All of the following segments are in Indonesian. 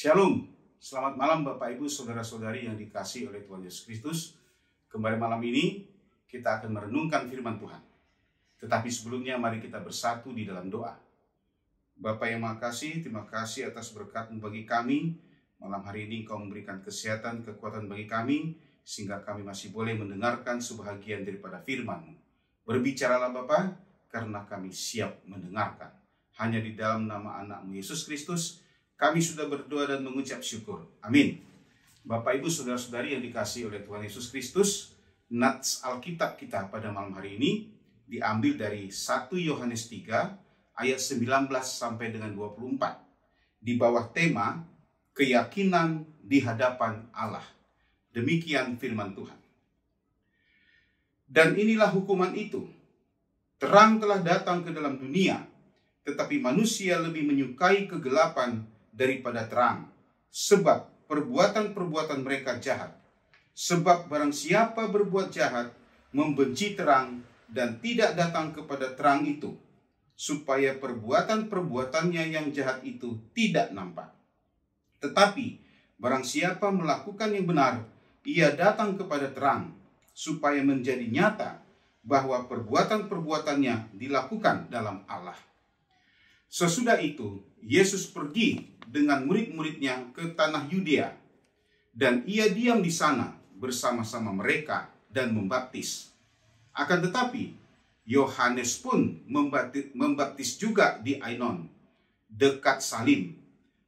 Shalom, selamat malam Bapak Ibu Saudara-saudari yang dikasihi oleh Tuhan Yesus Kristus. Kembali malam ini kita akan merenungkan firman Tuhan. Tetapi sebelumnya mari kita bersatu di dalam doa. Bapa yang Maha Kasih, terima kasih atas berkat-Mu bagi kami. Malam hari ini Engkau memberikan kesehatan, kekuatan bagi kami, sehingga kami masih boleh mendengarkan sebahagian daripada firman-Mu. Berbicaralah Bapa, karena kami siap mendengarkan. Hanya di dalam nama anak-Mu Yesus Kristus, kami sudah berdoa dan mengucap syukur. Amin. Bapak Ibu Saudara-saudari yang dikasihi oleh Tuhan Yesus Kristus, nats Alkitab kita pada malam hari ini diambil dari 1 Yohanes 3 ayat 19 sampai dengan 24. Di bawah tema keyakinan di hadapan Allah. Demikian firman Tuhan. Dan inilah hukuman itu. Terang telah datang ke dalam dunia, tetapi manusia lebih menyukai kegelapan daripada terang, sebab perbuatan-perbuatan mereka jahat. Sebab barang siapa berbuat jahat, membenci terang dan tidak datang kepada terang itu, supaya perbuatan-perbuatannya yang jahat itu tidak nampak. Tetapi barang siapa melakukan yang benar, ia datang kepada terang, supaya menjadi nyata bahwa perbuatan-perbuatannya dilakukan dalam Allah. Sesudah itu, Yesus pergi dengan murid-muridnya ke tanah Yudea, dan ia diam di sana bersama-sama mereka dan membaptis. Akan tetapi, Yohanes pun membaptis juga di Ainon, dekat Salim,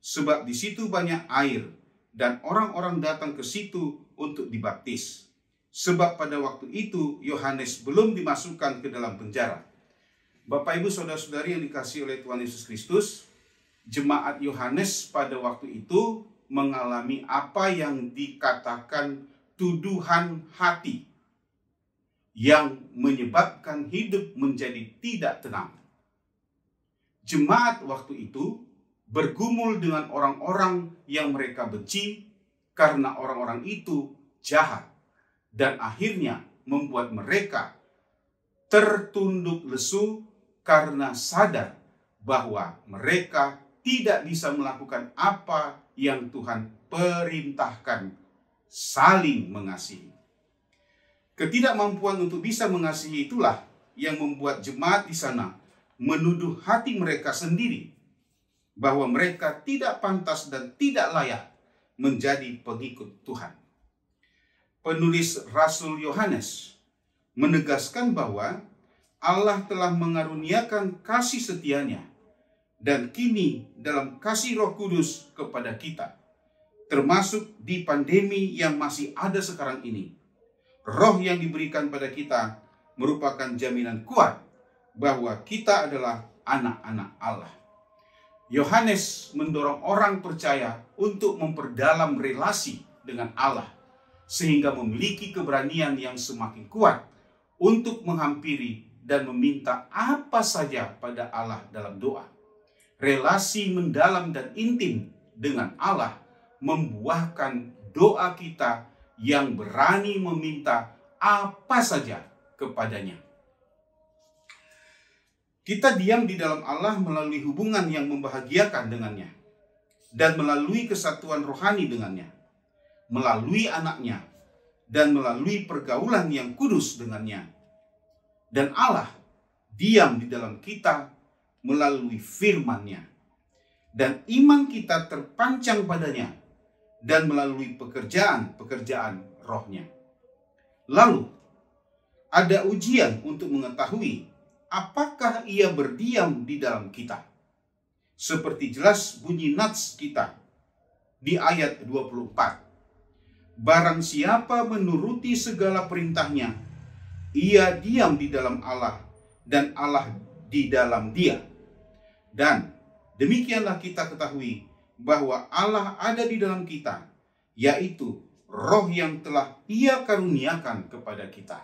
sebab di situ banyak air, dan orang-orang datang ke situ untuk dibaptis. Sebab pada waktu itu Yohanes belum dimasukkan ke dalam penjara. Bapak Ibu Saudara-saudari yang dikasihi oleh Tuhan Yesus Kristus, jemaat Yohanes pada waktu itu mengalami apa yang dikatakan tuduhan hati yang menyebabkan hidup menjadi tidak tenang. Jemaat waktu itu bergumul dengan orang-orang yang mereka benci karena orang-orang itu jahat dan akhirnya membuat mereka tertunduk lesu karena sadar bahwa mereka tidak bisa melakukan apa yang Tuhan perintahkan, saling mengasihi. Ketidakmampuan untuk bisa mengasihi itulah yang membuat jemaat di sana menuduh hati mereka sendiri bahwa mereka tidak pantas dan tidak layak menjadi pengikut Tuhan. Penulis Rasul Yohanes menegaskan bahwa Allah telah mengaruniakan kasih setianya dan kini dalam kasih Roh Kudus kepada kita, termasuk di pandemi yang masih ada sekarang ini. Roh yang diberikan pada kita merupakan jaminan kuat bahwa kita adalah anak-anak Allah. Yohanes mendorong orang percaya untuk memperdalam relasi dengan Allah, sehingga memiliki keberanian yang semakin kuat untuk menghampiri dan meminta apa saja pada Allah dalam doa. Relasi mendalam dan intim dengan Allah membuahkan doa kita yang berani meminta apa saja kepadanya. Kita diam di dalam Allah melalui hubungan yang membahagiakan dengannya dan melalui kesatuan rohani dengannya, melalui anaknya dan melalui pergaulan yang kudus dengannya. Dan Allah diam di dalam kita melalui firman-Nya. Dan iman kita terpancang padanya dan melalui pekerjaan-pekerjaan rohnya. Lalu, ada ujian untuk mengetahui apakah ia berdiam di dalam kita. Seperti jelas bunyi nats kita di ayat 24. Barang siapa menuruti segala perintahnya, ia diam di dalam Allah dan Allah di dalam dia. Dan demikianlah kita ketahui bahwa Allah ada di dalam kita, yaitu Roh yang telah Ia karuniakan kepada kita.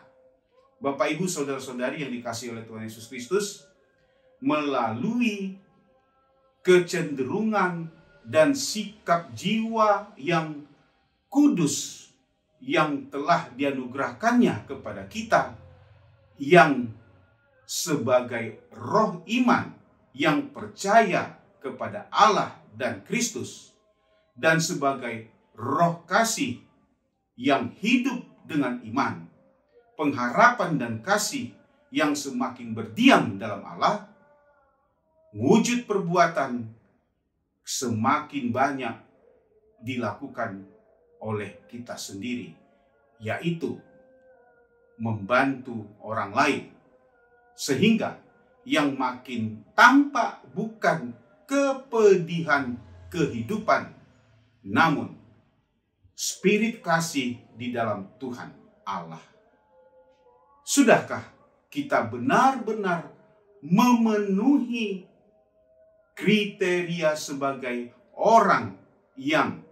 Bapak Ibu Saudara-saudari yang dikasihi oleh Tuhan Yesus Kristus, melalui kecenderungan dan sikap jiwa yang kudus yang telah dianugerahkannya kepada kita, yang sebagai roh iman yang percaya kepada Allah dan Kristus, dan sebagai roh kasih yang hidup dengan iman, pengharapan dan kasih yang semakin berdiam dalam Allah, wujud perbuatan semakin banyak dilakukan oleh kita sendiri, yaitu membantu orang lain, sehingga yang makin tampak bukan kepedihan kehidupan, namun spirit kasih di dalam Tuhan Allah. Sudahkah kita benar-benar memenuhi kriteria sebagai orang yang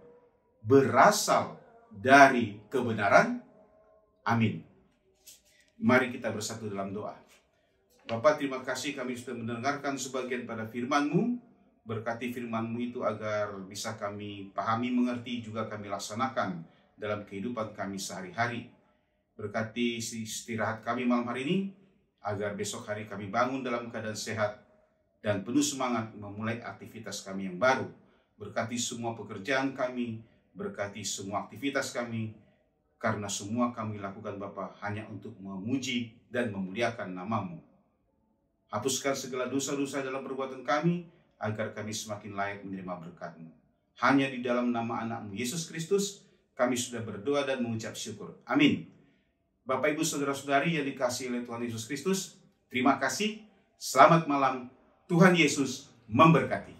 berasal dari kebenaran? Amin. Mari kita bersatu dalam doa. Bapa, terima kasih kami sudah mendengarkan sebagian pada firman-Mu. Berkati firman-Mu itu agar bisa kami pahami, mengerti, juga kami laksanakan dalam kehidupan kami sehari-hari. Berkati istirahat kami malam hari ini, agar besok hari kami bangun dalam keadaan sehat dan penuh semangat memulai aktivitas kami yang baru. Berkati semua pekerjaan kami, berkati semua aktivitas kami, karena semua kami lakukan Bapa hanya untuk memuji dan memuliakan nama-Mu. Hapuskan segala dosa-dosa dalam perbuatan kami, agar kami semakin layak menerima berkat-Mu. Hanya di dalam nama anak-Mu Yesus Kristus, kami sudah berdoa dan mengucap syukur. Amin. Bapak, Ibu, Saudara-saudari yang dikasihi oleh Tuhan Yesus Kristus, terima kasih. Selamat malam. Tuhan Yesus memberkati.